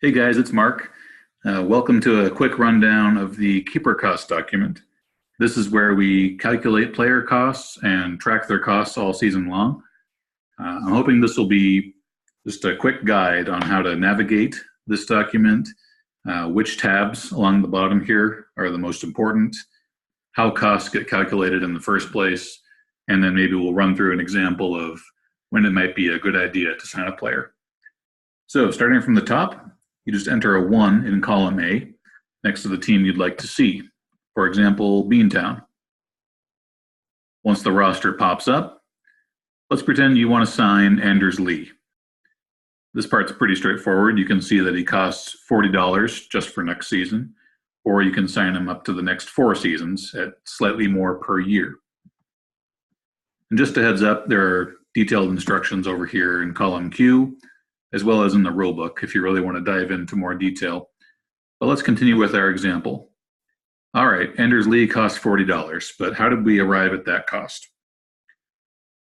Hey guys, it's Mark. Welcome to a quick rundown of the keeper cost document. This is where we calculate player costs and track their costs all season long. I'm hoping this will be just a quick guide on how to navigate this document, which tabs along the bottom here are the most important, how costs get calculated in the first place, and then maybe we'll run through an example of when it might be a good idea to sign a player. So starting from the top, you just enter a 1 in column A next to the team you'd like to see. For example, Beantown. Once the roster pops up, let's pretend you want to sign Anders Lee. This part's pretty straightforward. You can see that he costs $40 just for next season, or you can sign him up to the next 4 seasons at slightly more per year. And just a heads up, there are detailed instructions over here in column Q, as well as in the rulebook if you really want to dive into more detail. But let's continue with our example. All right, Anders Lee costs $40, but how did we arrive at that cost?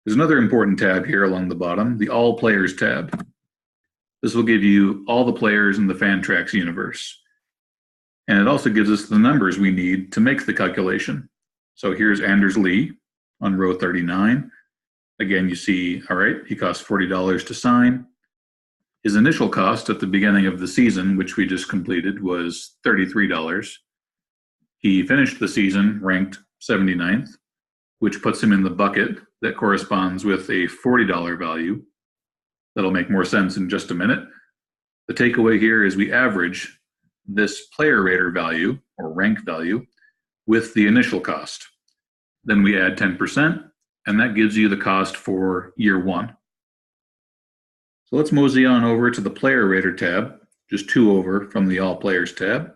There's another important tab here along the bottom, the All Players tab. This will give you all the players in the Fantrax universe. And it also gives us the numbers we need to make the calculation. So here's Anders Lee on row 39. Again, you see, all right, he costs $40 to sign. His initial cost at the beginning of the season, which we just completed, was $33. He finished the season ranked 79th, which puts him in the bucket that corresponds with a $40 value. That'll make more sense in just a minute. The takeaway here is we average this player rater value, or rank value, with the initial cost. Then we add 10%, and that gives you the cost for year 1. So let's mosey on over to the Player Rater tab, just 2 over from the All Players tab.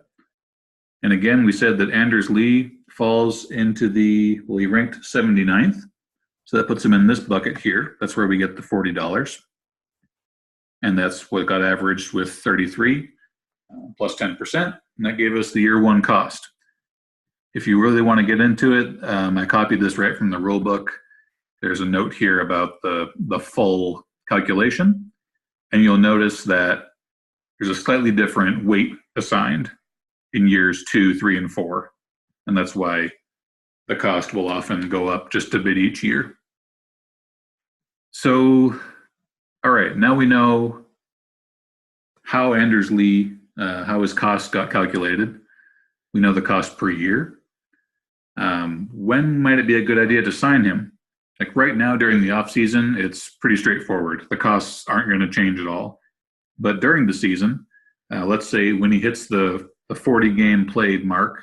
And again, we said that Anders Lee falls into well, he ranked 79th. So that puts him in this bucket here. That's where we get the $40. And that's what got averaged with 33 plus 10%. And that gave us the year 1 cost. If you really want to get into it, I copied this right from the rulebook. There's a note here about the full calculation. And you'll notice that there's a slightly different weight assigned in years 2, 3, and 4. And that's why the cost will often go up just a bit each year. So, all right, now we know how Anders Lee, how his costs got calculated. We know the cost per year. When might it be a good idea to sign him? Like right now during the off season, it's pretty straightforward. The costs aren't going to change at all. But during the season, let's say when he hits the 40 game played mark,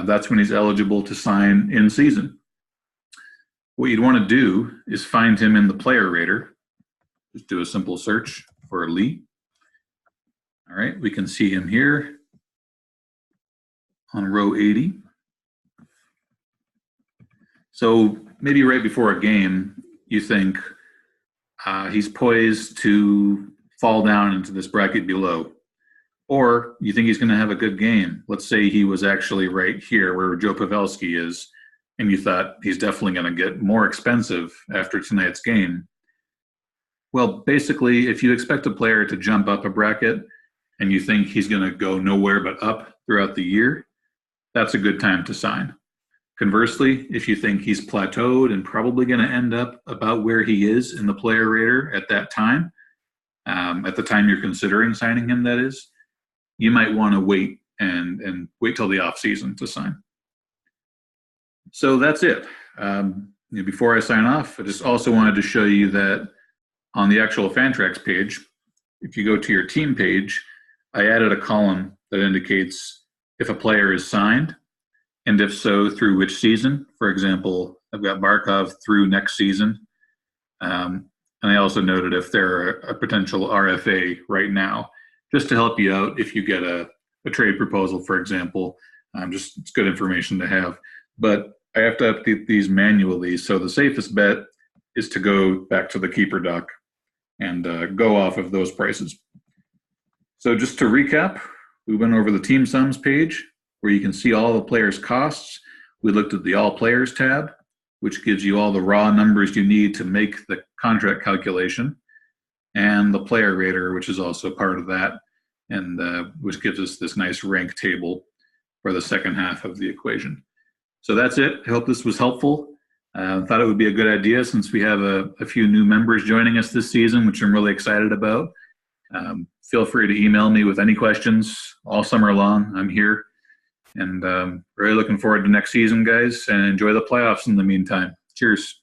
that's when he's eligible to sign in season. What you'd want to do is find him in the player rater. Just do a simple search for Lee. All right, we can see him here on row 80. So maybe right before a game, you think he's poised to fall down into this bracket below. Or you think he's going to have a good game. Let's say he was actually right here where Joe Pavelski is, and you thought he's definitely going to get more expensive after tonight's game. Well, basically, if you expect a player to jump up a bracket and you think he's going to go nowhere but up throughout the year, that's a good time to sign. Conversely, if you think he's plateaued and probably going to end up about where he is in the player rater at that time, at the time you're considering signing him, that is, you might want to wait and wait till the off season to sign. So that's it. Before I sign off, I just also wanted to show you that on the actual Fantrax page, if you go to your team page, I added a column that indicates if a player is signed, and if so, through which season. For example, I've got Barkov through next season. And I also noted if they're a potential RFA right now, just to help you out if you get a trade proposal, for example. It's good information to have. But I have to update these manually, so the safest bet is to go back to the keeper doc and go off of those prices. So just to recap, we went over the team sums page, where you can see all the players' costs. We looked at the All Players tab, which gives you all the raw numbers you need to make the contract calculation, and the player rater, which is also part of that. and which gives us this nice rank table for the second half of the equation. So that's it. I hope this was helpful. Thought it would be a good idea since we have a few new members joining us this season, which I'm really excited about. Feel free to email me with any questions all summer long. I'm here, and really looking forward to next season, guys, and enjoy the playoffs in the meantime. Cheers.